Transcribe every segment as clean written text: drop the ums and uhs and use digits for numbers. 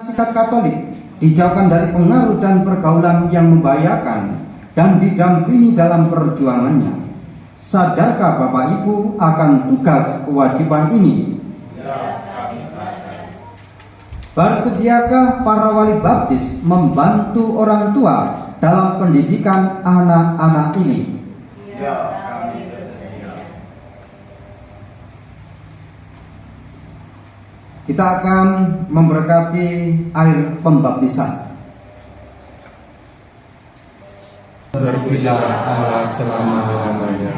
Sikap Katolik dijauhkan dari pengaruh dan pergaulan yang membahayakan dan didampingi dalam perjuangannya. Sadarkah Bapak Ibu akan tugas kewajiban ini? Bersediakah para wali baptis membantu orang tua dalam pendidikan anak-anak ini? Kita akan memberkati air pembaptisan. Terpujilah Allah selama-lamanya.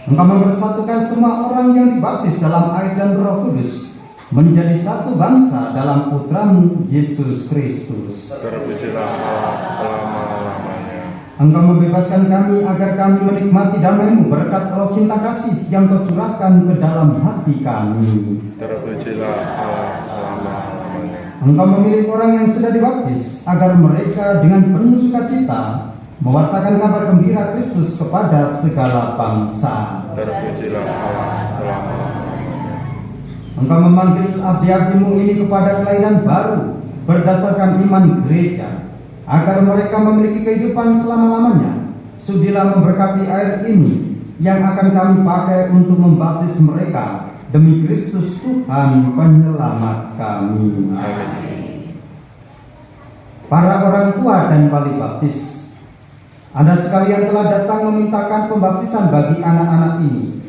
Engkau mempersatukan semua orang yang dibaptis dalam air dan Roh Kudus menjadi satu bangsa dalam Putramu Yesus Kristus. Terpujilah Allah selama-lamanya. Engkau membebaskan kami agar kami menikmati damai-Mu berkat roh cinta kasih yang Kau curahkan ke dalam hati kami. Terpujilah Allah selama-lamanya. Engkau memilih orang yang sudah dibaptis agar mereka dengan penuh sukacita mewartakan kabar gembira Kristus kepada segala bangsa. Terpujilah Allah selama-lamanya. Engkau memanggil abdi-abdi-Mu ini kepada kelahiran baru berdasarkan iman gereja, agar mereka memiliki kehidupan selama-lamanya. Sudilah memberkati air ini yang akan kami pakai untuk membaptis mereka demi Kristus Tuhan penyelamat kami. Amin. Para orang tua dan wali baptis, Anda sekalian telah datang memintakan pembaptisan bagi anak-anak ini.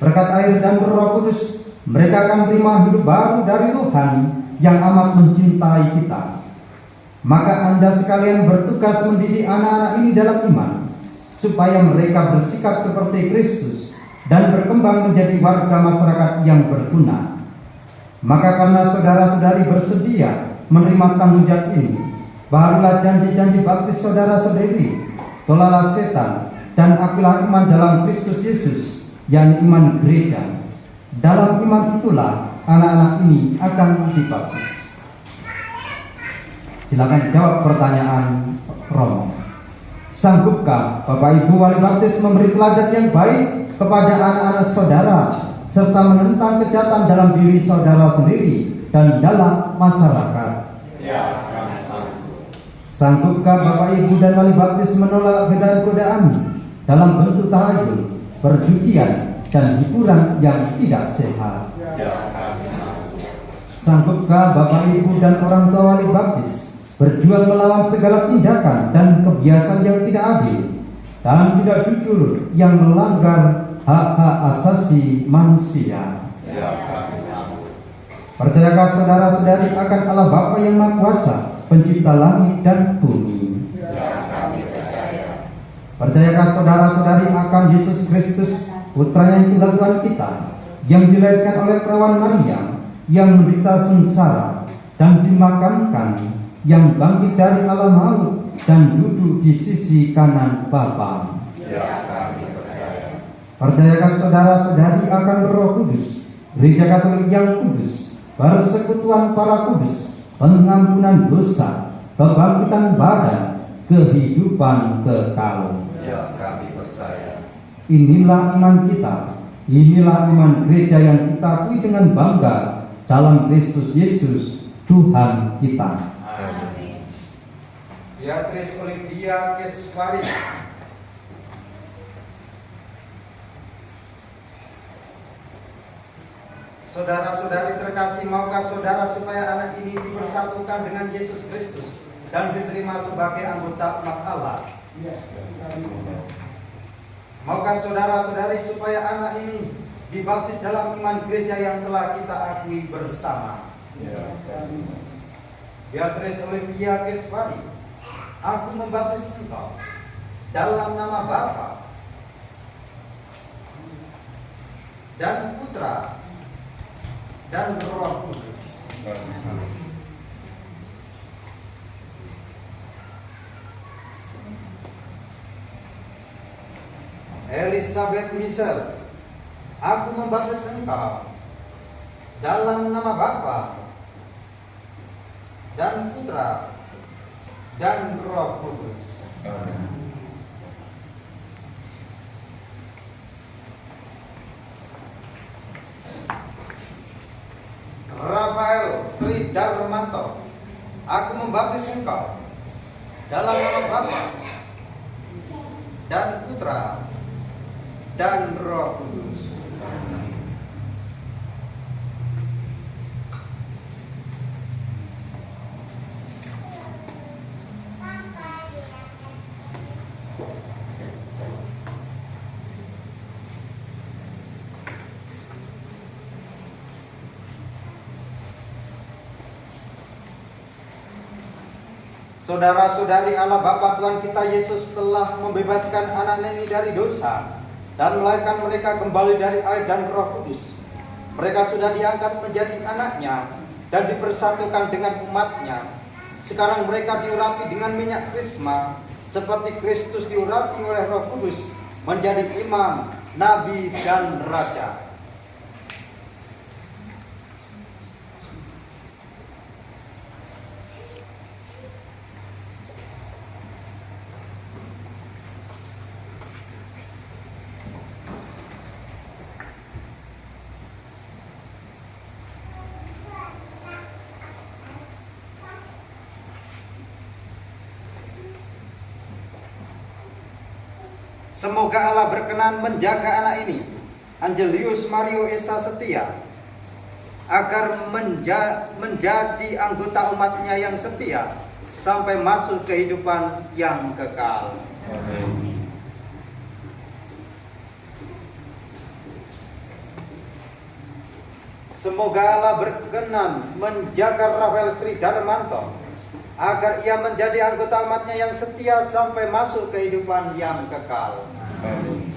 Berkat air dan Roh Kudus, mereka akan terima hidup baru dari Tuhan yang amat mencintai kita. Maka Anda sekalian bertugas mendidik anak-anak ini dalam iman, supaya mereka bersikap seperti Kristus dan berkembang menjadi warga masyarakat yang berguna. Maka karena saudara-saudari bersedia menerima tanggung jawab ini, barulah janji-janji baptis saudara-saudari, tolaklah setan, dan akuilah iman dalam Kristus Yesus, yang iman gereja. Dalam iman itulah anak-anak ini akan dibaptis. Silakan jawab pertanyaan Romo. Sanggupkah Bapak Ibu wali baptis memberi teladan yang baik kepada anak-anak saudara, serta menentang kejahatan dalam diri saudara sendiri dan dalam masyarakat? Ya, kami sanggup. Sanggupkah Bapak Ibu dan wali baptis menolak godaan-godaan dalam bentuk tahayul, perjudian, dan hiburan yang tidak sehat? Ya, kami sanggup. Sanggupkah Bapak Ibu dan orang tua wali baptis berjuang melawan segala tindakan dan kebiasaan yang tidak adil dan tidak jujur yang melanggar hak-hak asasi manusia? Ya, kami sanggup. Percayakah saudara-saudari akan Allah Bapa yang Maha Kuasa, pencipta langit dan bumi? Ya, kami percaya. Percayakah saudara-saudari akan Yesus Kristus, putranya yang tunggal Tuhan kita, yang dilahirkan oleh perawan Maria, yang menderita sengsara dan dimakamkan, yang bangkit dari alam maut dan duduk di sisi kanan Bapa? Ya, kami percaya. Percayakah saudara-saudari akan Roh Kudus, Gereja Katolik yang kudus, persekutuan para kudus, pengampunan dosa, kebangkitan badan, kehidupan kekal? Ya, kami percaya. Inilah iman kita, inilah iman gereja yang kita akui dengan bangga dalam Kristus Yesus Tuhan kita. Amin. Beatrice Olivia Keswari. Saudara-saudari terkasih, maukah saudara supaya anak ini dipersatukan dengan Yesus Kristus dan diterima sebagai anggota umat Allah? Maukah saudara-saudari supaya anak ini dibaptis dalam iman gereja yang telah kita akui bersama? Beatrice Olivia Keswari, aku membaptis engkau dalam nama Bapa dan Putra dan Roh Kudus. Elizabeth Michelle, aku membaptis engkau dalam nama Bapa dan Putra dan Roh Kudus. Rafael Sri Darmanto, Aku membaptis engkau dalam nama Bapa dan Putra dan Roh Kudus. Saudara-saudari, Allah Bapa Tuhan kita Yesus telah membebaskan anak-anak ini dari dosa dan melahirkan mereka kembali dari air dan Roh Kudus. Mereka sudah diangkat menjadi anaknya dan dipersatukan dengan umatnya. Sekarang mereka diurapi dengan minyak krisma seperti Kristus diurapi oleh Roh Kudus menjadi imam, nabi, dan raja. Semoga Allah berkenan menjaga anak ini, Angelius Mario Esa Setia, agar menjadi anggota umatnya yang setia sampai masuk kehidupan yang kekal. Amin. Semoga Allah berkenan menjaga Rafael Sri Darmanto agar ia menjadi anggota umatnya yang setia sampai masuk kehidupan yang kekal. Amin.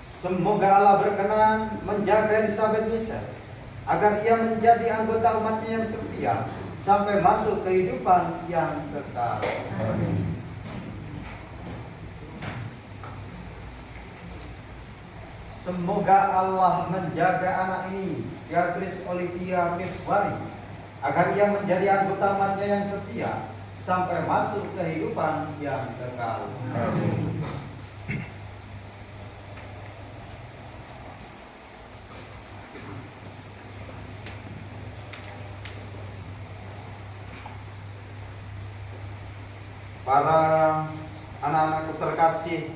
Semoga Allah berkenan menjaga Elizabeth Michelle agar ia menjadi anggota umatnya yang setia sampai masuk kehidupan yang kekal. Amin. Semoga Allah menjaga anak ini, Beatrice Olivia Miswari, agar ia menjadi anggota umatnya yang setia sampai masuk kehidupan yang kekal. Amin. Para anak-anakku terkasih,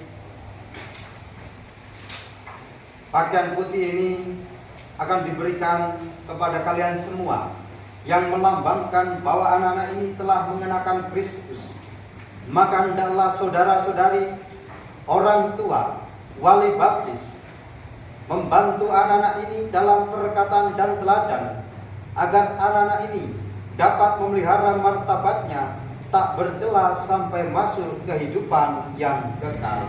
pakaian putih ini akan diberikan kepada kalian semua yang melambangkan bahwa anak-anak ini telah mengenakan Kristus. Maka hendaklah saudara-saudari, orang tua, wali baptis membantu anak-anak ini dalam perkataan dan teladan agar anak-anak ini dapat memelihara martabatnya tak bercela sampai masuk kehidupan yang kekal.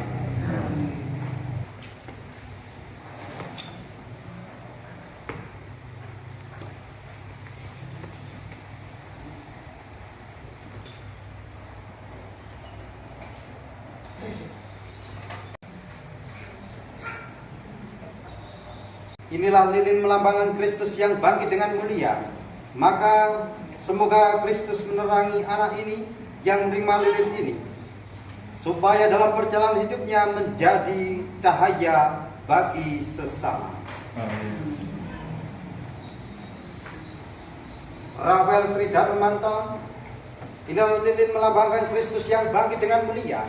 Inilah lilin melambangkan Kristus yang bangkit dengan mulia. Maka semoga Kristus menerangi anak ini yang menerima lilin ini, supaya dalam perjalanan hidupnya menjadi cahaya bagi sesama. Amin. Rafael Sri Darmanto, inilah lilin melambangkan Kristus yang bangkit dengan mulia.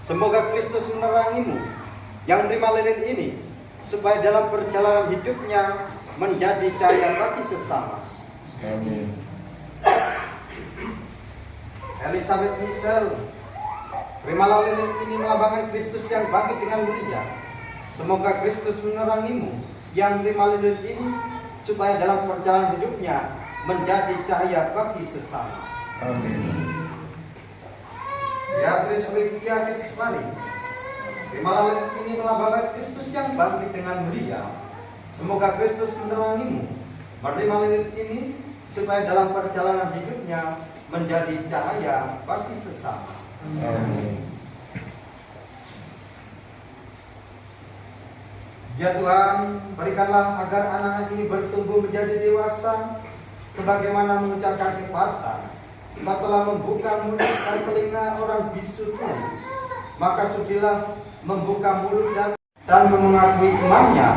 Semoga Kristus menerangimu yang menerima lilin ini, supaya dalam perjalanan hidupnya menjadi cahaya bagi sesama. Amin. Elizabeth Michelle, terimalah lilin ini melambangkan Kristus yang bangkit dengan mulia. Semoga Kristus menerangimu yang menerima lilin ini, supaya dalam perjalanan hidupnya menjadi cahaya bagi sesama. Amin. Beatrice Olivia Miswari, terimalah lilin ini melambangkan Kristus yang bangkit dengan mulia. Semoga Kristus menerangimu menerima lilin ini, supaya dalam perjalanan hidupnya menjadi cahaya bagi sesama. Amin. Ya Tuhan, berikanlah agar anak-anak ini bertumbuh menjadi dewasa, sebagaimana mengucapkan Ephatha. Engkau telah membuka mulut dan telinga orang bisu tuli, maka sudilah membuka mulut dan mengakui imannya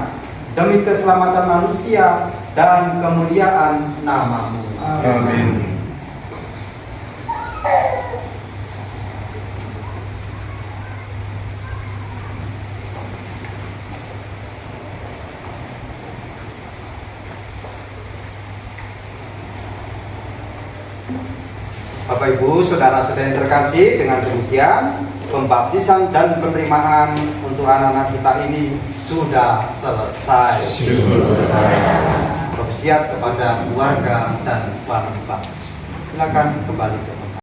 demi keselamatan manusia dan kemuliaan nama-Mu. Amin. Bapak Ibu, saudara-saudara yang terkasih, dengan demikian pembaptisan dan penerimaan untuk anak-anak kita ini sudah selesai. Bersiap kepada keluarga dan wali baptis. Silakan kembali ke